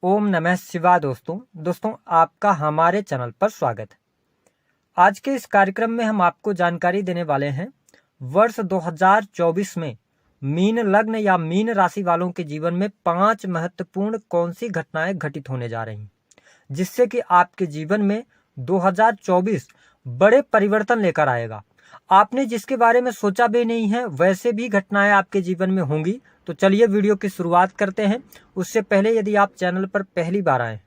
ओम नमः शिवाय। दोस्तों आपका हमारे चैनल पर स्वागत है। आज के इस कार्यक्रम में हम आपको जानकारी देने वाले हैं वर्ष 2024 में मीन लग्न या मीन राशि वालों के जीवन में 5 महत्वपूर्ण कौन सी घटनाएं घटित होने जा रही हैं, जिससे कि आपके जीवन में 2024 बड़े परिवर्तन लेकर आएगा। आपने जिसके बारे में सोचा भी नहीं है वैसे भी घटनाएं आपके जीवन में होंगी। तो चलिए वीडियो की शुरुआत करते हैं। उससे पहले यदि आप चैनल पर पहली बार आए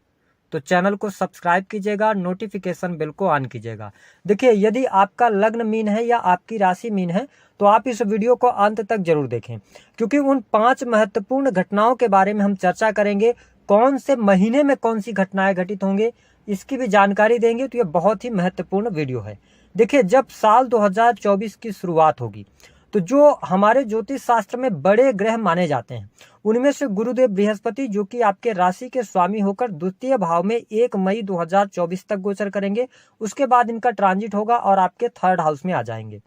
तो चैनल को सब्सक्राइब कीजिएगा, नोटिफिकेशन बेल को ऑन कीजिएगा। देखिए, यदि आपका लग्न मीन है या आपकी राशि मीन है तो आप इस वीडियो को अंत तक जरूर देखें, क्योंकि उन 5 महत्वपूर्ण घटनाओं के बारे में हम चर्चा करेंगे। कौन से महीने में कौन सी घटनाएं घटित होंगे इसकी भी जानकारी देंगे। तो ये बहुत ही महत्वपूर्ण वीडियो है। देखिए, जब साल 2024 की शुरुआत होगी तो जो हमारे ज्योतिष शास्त्र में बड़े ग्रह माने जाते हैं उनमें से गुरुदेव बृहस्पति, जो कि आपके राशि के स्वामी होकर द्वितीय भाव में 1 मई 2024 तक गोचर करेंगे। उसके बाद इनका ट्रांजिट होगा और आपके 3rd हाउस में आ जाएंगे।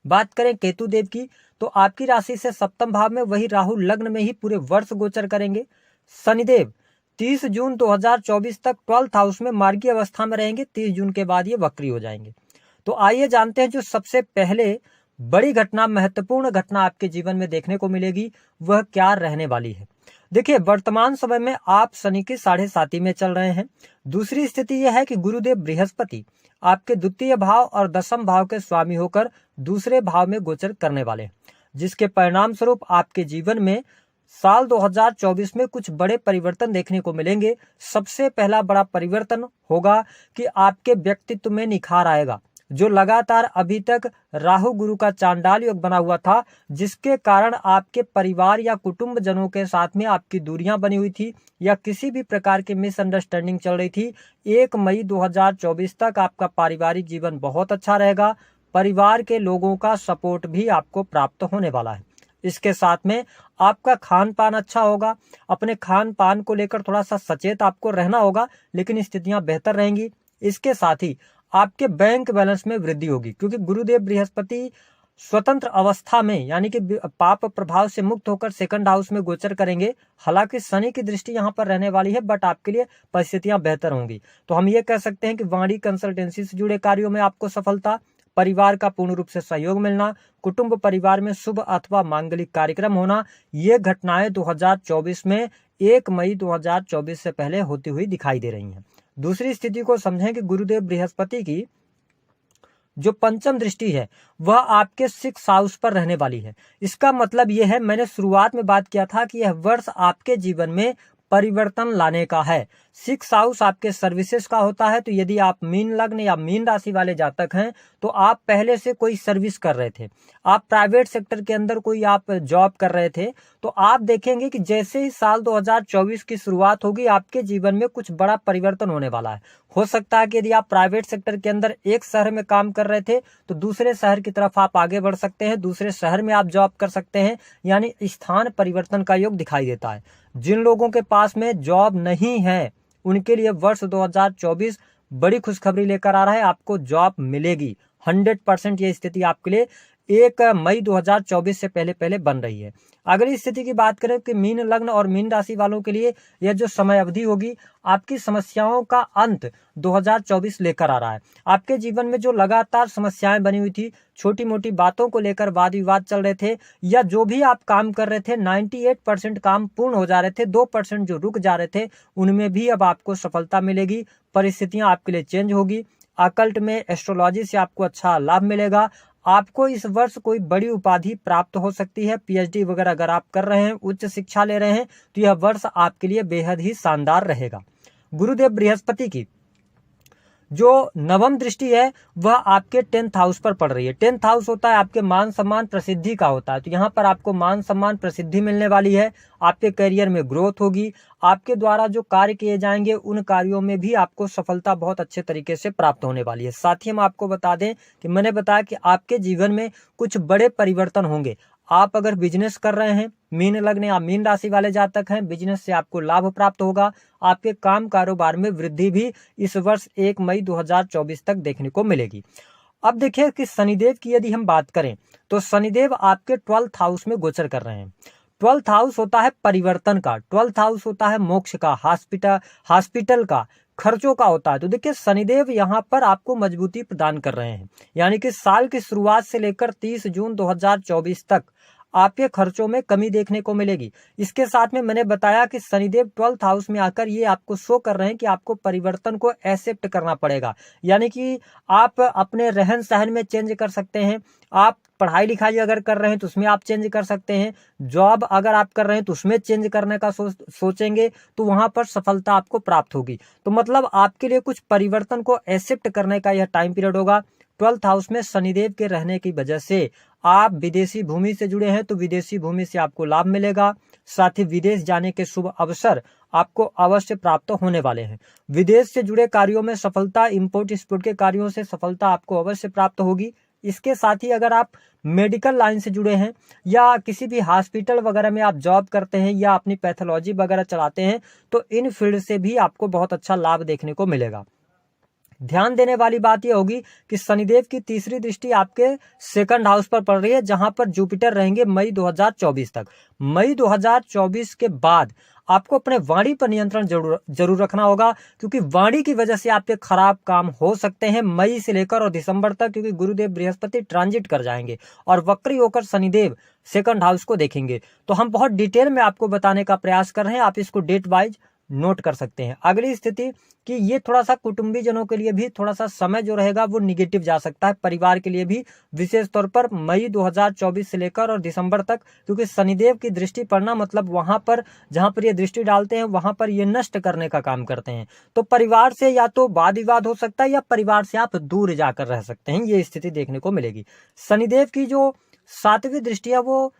बात करें केतु देव की तो आपकी राशि से 7म भाव में वही राहु लग्न में ही पूरे वर्ष गोचर करेंगे। शनिदेव 30 जून 2024 तक 12th हाउस में मार्गी अवस्था में रहेंगे। 30 जून के बाद ये वक्री हो जाएंगे। तो आइए जानते हैं जो सबसे पहले बड़ी घटना, महत्वपूर्ण घटना आपके जीवन में देखने को मिलेगी वह क्या रहने वाली है। देखिए, वर्तमान समय में आप शनि की 7.5 में चल रहे हैं। दूसरी स्थिति यह है कि गुरुदेव बृहस्पति आपके द्वितीय भाव और 10म भाव के स्वामी होकर दूसरे भाव में गोचर करने वाले हैं, जिसके परिणाम स्वरूप आपके जीवन में साल 2024 में कुछ बड़े परिवर्तन देखने को मिलेंगे। सबसे पहला बड़ा परिवर्तन होगा कि आपके व्यक्तित्व में निखार आएगा। जो लगातार अभी तक राहु गुरु का चांडाल योग बना हुआ था, जिसके कारण आपके परिवार या कुटुंब जनों के साथ में आपकी दूरियां बनी हुई थी या किसी भी प्रकार की मिसअंडरस्टैंडिंग चल रही थी, 1 मई 2024 तक आपका पारिवारिक जीवन बहुत अच्छा रहेगा। परिवार के लोगों का सपोर्ट भी आपको प्राप्त होने वाला है। इसके साथ में आपका खान पान अच्छा होगा। अपने खान पान को लेकर थोड़ा सा सचेत आपको रहना होगा, लेकिन स्थितियां बेहतर रहेंगी। इसके साथ ही आपके बैंक बैलेंस में वृद्धि होगी, क्योंकि गुरुदेव बृहस्पति स्वतंत्र अवस्था में यानी कि पाप प्रभाव से मुक्त होकर 2nd हाउस में गोचर करेंगे। हालांकि शनि की दृष्टि यहां पर रहने वाली है, बट आपके लिए परिस्थितियां बेहतर होंगी। तो हम ये कह सकते हैं कि वाणी कंसल्टेंसी से जुड़े कार्यों में आपको सफलता, परिवार का पूर्ण रूप से सहयोग मिलना, कुटुंब परिवार में शुभ अथवा मांगलिक कार्यक्रम होना, ये घटनाएं 2024 में 1 मई 2024 से पहले होती हुई दिखाई दे रही हैं। दूसरी स्थिति को समझें कि गुरुदेव बृहस्पति की जो 5म दृष्टि है वह आपके 6th हाउस पर रहने वाली है। इसका मतलब यह है, मैंने शुरुआत में बात किया था कि यह वर्ष आपके जीवन में परिवर्तन लाने का है। 6th हाउस आपके सर्विसेज का होता है। तो यदि आप मीन लग्न या मीन राशि वाले जातक हैं तो आप पहले से कोई सर्विस कर रहे थे, आप प्राइवेट सेक्टर के अंदर कोई आप जॉब कर रहे थे, तो आप देखेंगे कि जैसे ही साल 2024 की शुरुआत होगी आपके जीवन में कुछ बड़ा परिवर्तन होने वाला है। हो सकता है कि यदि आप प्राइवेट सेक्टर के अंदर एक शहर में काम कर रहे थे तो दूसरे शहर की तरफ आप आगे बढ़ सकते हैं, दूसरे शहर में आप जॉब कर सकते हैं, यानी स्थान परिवर्तन का योग दिखाई देता है। जिन लोगों के पास में जॉब नहीं है उनके लिए वर्ष 2024 बड़ी खुशखबरी लेकर आ रहा है। आपको जॉब मिलेगी 100%। ये स्थिति आपके लिए 1 मई 2024 से पहले बन रही है। अगली स्थिति की बात करें कि मीन लग्न और मीन राशि वालों के लिए यह जो समय अवधि होगी, आपकी समस्याओं का अंत 2024 लेकर आ रहा है। आपके जीवन में जो लगातार समस्याएं बनी हुई थी, छोटी मोटी बातों को लेकर वाद विवाद चल रहे थे, या जो भी आप काम कर रहे थे 98% काम पूर्ण हो जा रहे थे, 2% जो रुक जा रहे थे उनमें भी अब आपको सफलता मिलेगी। परिस्थितियां आपके लिए चेंज होगी। अकल्ट में एस्ट्रोलॉजी से आपको अच्छा लाभ मिलेगा। आपको इस वर्ष कोई बड़ी उपाधि प्राप्त हो सकती है। पीएचडी वगैरह अगर आप कर रहे हैं, उच्च शिक्षा ले रहे हैं, तो यह वर्ष आपके लिए बेहद ही शानदार रहेगा। गुरुदेव बृहस्पति की जो 9वीं दृष्टि है वह आपके 10th हाउस पर पड़ रही है। 10th हाउस होता है आपके मान सम्मान प्रसिद्धि का होता है। तो यहाँ पर आपको मान सम्मान प्रसिद्धि मिलने वाली है। आपके करियर में ग्रोथ होगी। आपके द्वारा जो कार्य किए जाएंगे उन कार्यों में भी आपको सफलता बहुत अच्छे तरीके से प्राप्त होने वाली है। साथ ही हम आपको बता दें कि मैंने बताया कि आपके जीवन में कुछ बड़े परिवर्तन होंगे। आप अगर बिजनेस कर रहे हैं, मीन लग्न या मीन राशि वाले जातक हैं, बिजनेस से आपको लाभ प्राप्त होगा। आपके काम कारोबार में वृद्धि भी इस वर्ष 1 मई 2024 तक देखने को मिलेगी। अब देखिए कि शनिदेव की यदि हम बात करें तो शनिदेव आपके 12th हाउस में गोचर कर रहे हैं। 12th हाउस होता है परिवर्तन का, 12th हाउस होता है मोक्ष का, हॉस्पिटल का, खर्चों का होता है। तो देखिए शनिदेव यहाँ पर आपको मजबूती प्रदान कर रहे हैं, यानी कि साल की शुरुआत से लेकर 30 जून 2024 तक आपके खर्चों में कमी देखने को मिलेगी। इसके साथ में मैंने बताया कि शनिदेव 12th हाउस में आकर ये आपको शो कर रहे हैं कि आपको परिवर्तन को एक्सेप्ट करना पड़ेगा, यानी कि आप अपने रहन सहन में चेंज कर सकते हैं, आप पढ़ाई लिखाई अगर कर रहे हैं तो उसमें आप चेंज कर सकते हैं, जॉब अगर आप कर रहे हैं तो उसमें चेंज करने का सोचेंगे तो वहां पर सफलता आपको प्राप्त होगी। तो मतलब आपके लिए कुछ परिवर्तन को एक्सेप्ट करने का यह टाइम पीरियड होगा। 12th हाउस में शनिदेव के रहने की वजह से आप विदेशी भूमि से जुड़े हैं तो विदेशी भूमि से आपको लाभ मिलेगा। साथ ही विदेश जाने के शुभ अवसर आपको अवश्य प्राप्त होने वाले हैं। विदेश से जुड़े कार्यों में सफलता, इंपोर्ट एक्सपोर्ट के कार्यों से सफलता आपको अवश्य प्राप्त होगी। इसके साथ ही अगर आप मेडिकल लाइन से जुड़े हैं या किसी भी हॉस्पिटल वगैरह में आप जॉब करते हैं या अपनी पैथोलॉजी वगैरह चलाते हैं तो इन फील्ड से भी आपको बहुत अच्छा लाभ देखने को मिलेगा। ध्यान देने वाली बात यह होगी कि शनिदेव की तीसरी दृष्टि आपके सेकंड हाउस पर पड़ रही है, जहां पर जुपिटर रहेंगे मई 2024 तक। मई 2024 के बाद आपको अपने वाणी पर नियंत्रण जरूर रखना होगा, क्योंकि वाणी की वजह से आपके खराब काम हो सकते हैं मई से लेकर और दिसंबर तक, क्योंकि गुरुदेव बृहस्पति ट्रांजिट कर जाएंगे और वक्री होकर शनिदेव सेकंड हाउस को देखेंगे। तो हम बहुत डिटेल में आपको बताने का प्रयास कर रहे हैं, आप इसको डेट वाइज नोट कर सकते हैं। अगली स्थिति कि ये थोड़ा सा कुटुंबी जनों के लिए भी थोड़ा सा समय जो रहेगा वो निगेटिव जा सकता है, परिवार के लिए भी विशेष तौर पर मई 2024 से लेकर और दिसंबर तक, क्योंकि शनिदेव की दृष्टि पड़ना मतलब वहां पर जहां पर ये दृष्टि डालते हैं वहां पर ये नष्ट करने का काम करते हैं। तो परिवार से या तो वाद विवाद हो सकता है या परिवार से आप दूर जाकर रह सकते हैं, ये स्थिति देखने को मिलेगी। शनिदेव की जो 7वीं दृष्टि है वो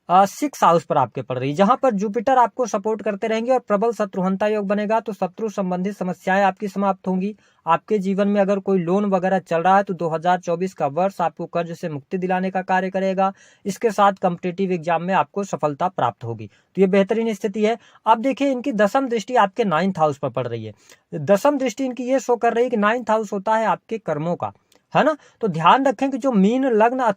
6 हाउस पर आपके पड़ रही है, जहां पर जुपिटर आपको सपोर्ट करते रहेंगे और प्रबल शत्रुहंता योग बनेगा। तो शत्रु संबंधित समस्याएं आपकी समाप्त होंगी। आपके जीवन में अगर कोई लोन वगैरह चल रहा है तो 2024 का वर्ष आपको कर्ज से मुक्ति दिलाने का कार्य करेगा। इसके साथ कॉम्पिटिटिव एग्जाम में आपको सफलता प्राप्त होगी, तो ये बेहतरीन स्थिति है। अब देखिए इनकी 10वीं दृष्टि आपके 9th हाउस पर पड़ रही है। 10वीं दृष्टि इनकी ये शो कर रही है कि 9th हाउस होता है आपके कर्मों का, है ना। तो ध्यान रखें कि जो मीन लग्न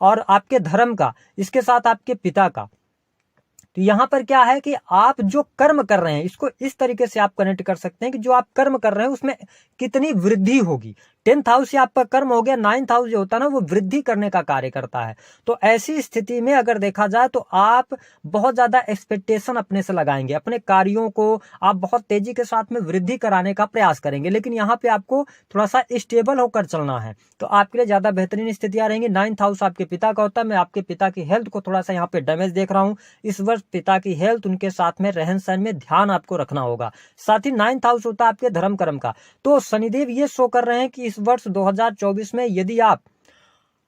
और आपके धर्म का, इसके साथ आपके पिता का, तो यहां पर क्या है कि आप जो कर्म कर रहे हैं इसको इस तरीके से आप कनेक्ट कर सकते हैं कि जो आप कर्म कर रहे हैं उसमें कितनी वृद्धि होगी। 10th हाउस से आपका कर्म हो गया, 9th हाउस जो होता है ना वो वृद्धि करने का कार्य करता है। तो ऐसी स्थिति में अगर देखा जाए तो आप बहुत ज्यादा एक्सपेक्टेशन अपने से लगाएंगे, अपने कार्यों को आप बहुत तेजी के साथ में वृद्धि कराने का प्रयास करेंगे, लेकिन यहाँ पे आपको थोड़ा सा स्टेबल होकर चलना है, तो आपके लिए ज्यादा बेहतरीन स्थितियां रहेंगी। 9th हाउस आपके पिता का होता है। मैं आपके पिता की हेल्थ को थोड़ा सा यहाँ पे डैमेज देख रहा हूँ इस वर्ष। पिता की हेल्थ, उनके साथ में रहन सहन में ध्यान आपको रखना होगा। साथ ही 9th हाउस होता है आपके धर्म कर्म का। तो शनिदेव ये शो कर रहे हैं कि इस वर्ष 2024 में यदि आप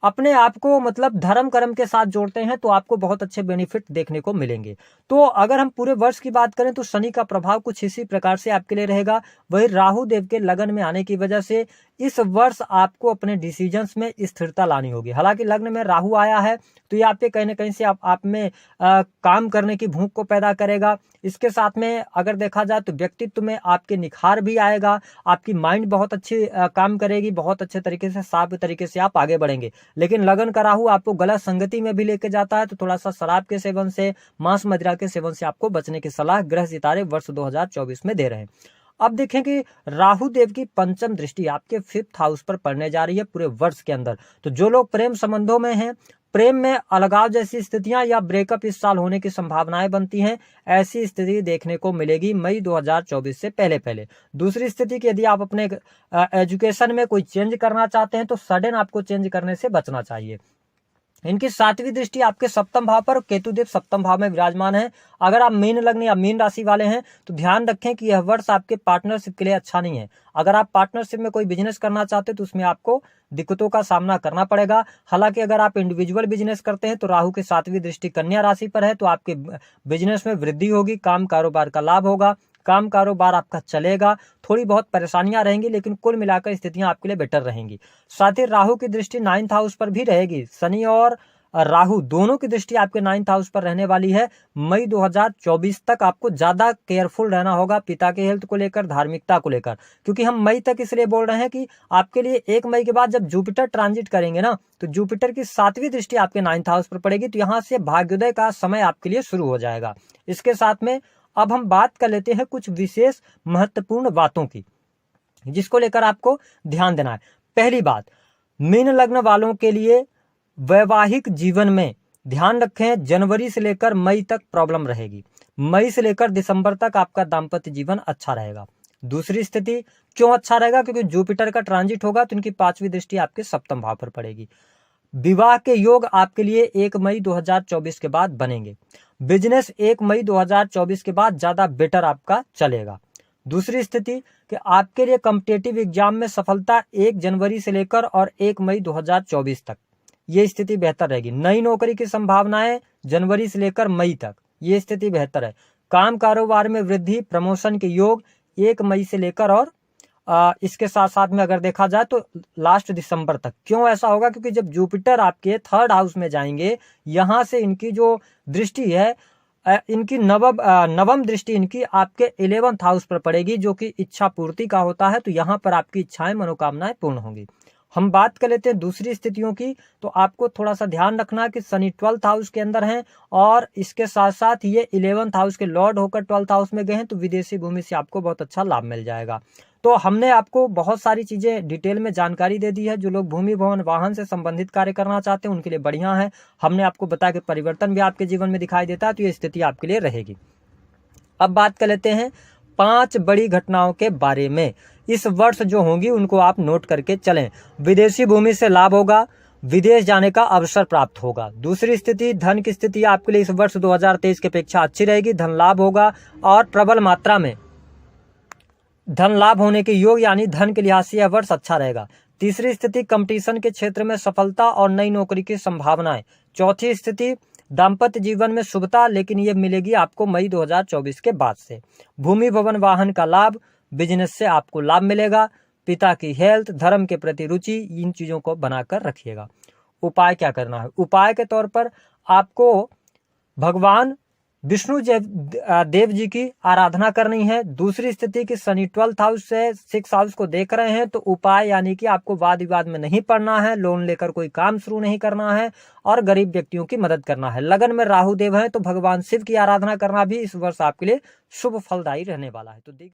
अपने आप को मतलब धर्म कर्म के साथ जोड़ते हैं तो आपको बहुत अच्छे बेनिफिट देखने को मिलेंगे। तो अगर हम पूरे वर्ष की बात करें तो शनि का प्रभाव कुछ इसी प्रकार से आपके लिए रहेगा। वही राहु देव के लगन में आने की वजह से इस वर्ष आपको अपने डिसीजंस में स्थिरता लानी होगी। हालांकि लग्न में राहु आया है तो ये आपके कहीं ना कहीं से आप में काम करने की भूख को पैदा करेगा। इसके साथ में अगर देखा जाए तो व्यक्तित्व में आपके निखार भी आएगा, आपकी माइंड बहुत अच्छी काम करेगी, बहुत अच्छे तरीके से साफ तरीके से आप आगे बढ़ेंगे। लेकिन लगन का राहु आपको गलत संगति में भी लेके जाता है, तो थोड़ा सा शराब के सेवन से, मांस मदिरा के सेवन से आपको बचने की सलाह ग्रह सितारे वर्ष 2024 में दे रहे हैं। अब देखें कि राहु देव की 5वीं दृष्टि आपके 5th हाउस पर पड़ने जा रही है पूरे वर्ष के अंदर। तो जो लोग प्रेम संबंधों में हैं, प्रेम में अलगाव जैसी स्थितियां या ब्रेकअप इस साल होने की संभावनाएं बनती हैं, ऐसी स्थिति देखने को मिलेगी मई 2024 से पहले। दूसरी स्थिति कि यदि आप अपने एजुकेशन में कोई चेंज करना चाहते हैं तो सडन आपको चेंज करने से बचना चाहिए। इनकी 7वीं दृष्टि आपके 7म भाव पर, केतुदेव 7म भाव में विराजमान है। अगर आप मीन लग्न या मीन राशि वाले हैं तो ध्यान रखें कि यह वर्ष आपके पार्टनरशिप के लिए अच्छा नहीं है। अगर आप पार्टनरशिप में कोई बिजनेस करना चाहते हैं तो उसमें आपको दिक्कतों का सामना करना पड़ेगा। हालांकि अगर आप इंडिविजुअल बिजनेस करते हैं तो राहु की 7वीं दृष्टि कन्या राशि पर है, तो आपके बिजनेस में वृद्धि होगी, काम कारोबार का लाभ होगा, काम कारोबार आपका चलेगा। थोड़ी बहुत परेशानियां रहेंगी लेकिन कुल मिलाकर स्थितियां आपके लिए बेटर रहेंगी। साथ ही राहु की दृष्टि 9th हाउस पर भी रहेगी। शनि और और राहु दोनों की दृष्टि आपके 9th हाउस पर रहने वाली है। मई 2024 तक आपको ज्यादा केयरफुल रहना होगा पिता के हेल्थ को लेकर, धार्मिकता को लेकर, क्योंकि हम मई तक इसलिए बोल रहे हैं कि आपके लिए 1 मई के बाद जब जुपिटर ट्रांजिट करेंगे ना, तो जुपिटर की 7वीं दृष्टि आपके 9th हाउस पर पड़ेगी, तो यहाँ से भाग्योदय का समय आपके लिए शुरू हो जाएगा। इसके साथ में अब हम बात कर लेते हैं कुछ विशेष महत्वपूर्ण बातों की, जिसको लेकर आपको ध्यान देना है। पहली बात, मीन लग्न वालों के लिए वैवाहिक जीवन में ध्यान रखें, जनवरी से लेकर मई तक प्रॉब्लम रहेगी। मई से लेकर दिसंबर तक आपका दाम्पत्य जीवन अच्छा रहेगा। दूसरी स्थिति क्यों अच्छा रहेगा? क्योंकि जुपिटर का ट्रांजिट होगा तो इनकी 5वीं दृष्टि आपके 7वें भाव पर पड़ेगी। विवाह के योग आपके लिए 1 मई 2024 के बाद बनेंगे। बिजनेस 1 मई 2024 के बाद ज्यादा बेटर आपका चलेगा। दूसरी स्थिति कि आपके लिए कॉम्पिटिटिव एग्जाम में सफलता 1 जनवरी से लेकर और 1 मई 2024 तक, ये स्थिति बेहतर रहेगी। नई नौकरी की संभावनाएं जनवरी से लेकर मई तक, ये स्थिति बेहतर है। काम कारोबार में वृद्धि, प्रमोशन के योग 1 मई से लेकर और इसके साथ साथ में अगर देखा जाए तो लास्ट दिसंबर तक। क्यों ऐसा होगा? क्योंकि जब जुपिटर आपके 3rd हाउस में जाएंगे, यहां से इनकी जो दृष्टि है, इनकी नवम दृष्टि इनकी आपके 11th हाउस पर पड़ेगी, जो कि इच्छा पूर्ति का होता है। तो यहाँ पर आपकी इच्छाएं, मनोकामनाएं पूर्ण होंगी। हम बात कर लेते हैं दूसरी स्थितियों की। तो आपको थोड़ा सा ध्यान रखना कि शनि 12th हाउस के अंदर हैं और इसके साथ साथ ये 11th हाउस के लॉर्ड होकर 12th हाउस में गए हैं, तो विदेशी भूमि से आपको बहुत अच्छा लाभ मिल जाएगा। तो हमने आपको बहुत सारी चीजें डिटेल में जानकारी दे दी है। जो लोग भूमि, भवन, वाहन से संबंधित कार्य करना चाहते हैं उनके लिए बढ़िया है। हमने आपको बताया कि परिवर्तन भी आपके जीवन में दिखाई देता है, तो ये स्थिति आपके लिए रहेगी। अब बात कर लेते हैं 5 बड़ी घटनाओं के बारे में। इस वर्ष जो होंगी उनको आप नोट करके चलें। विदेशी भूमि से लाभ होगा, विदेश जाने का अवसर प्राप्त होगा। दूसरी स्थिति, धन की स्थिति आपके लिए इस वर्ष 2023 की अपेक्षा अच्छी रहेगी। धन लाभ होगा और प्रबल मात्रा में धन लाभ होने के योग, यानी धन के लिहाज से यह वर्ष अच्छा रहेगा। तीसरी स्थिति, कंपटीशन के क्षेत्र में सफलता और नई नौकरी की संभावनाएं। चौथी स्थिति, दाम्पत्य जीवन में शुभता, लेकिन ये मिलेगी आपको मई 2024 के बाद से। भूमि, भवन, वाहन का लाभ, बिजनेस से आपको लाभ मिलेगा। पिता की हेल्थ, धर्म के प्रति रुचि, इन चीजों को बनाकर रखिएगा। उपाय क्या करना है? उपाय के तौर पर आपको भगवान विष्णु देव जी की आराधना करनी है। दूसरी स्थिति की शनि 12th हाउस से 6th हाउस को देख रहे हैं, तो उपाय यानी कि आपको वाद विवाद में नहीं पड़ना है, लोन लेकर कोई काम शुरू नहीं करना है और गरीब व्यक्तियों की मदद करना है। लगन में राहु देव है, तो भगवान शिव की आराधना करना भी इस वर्ष आपके लिए शुभ फलदायी रहने वाला है। तो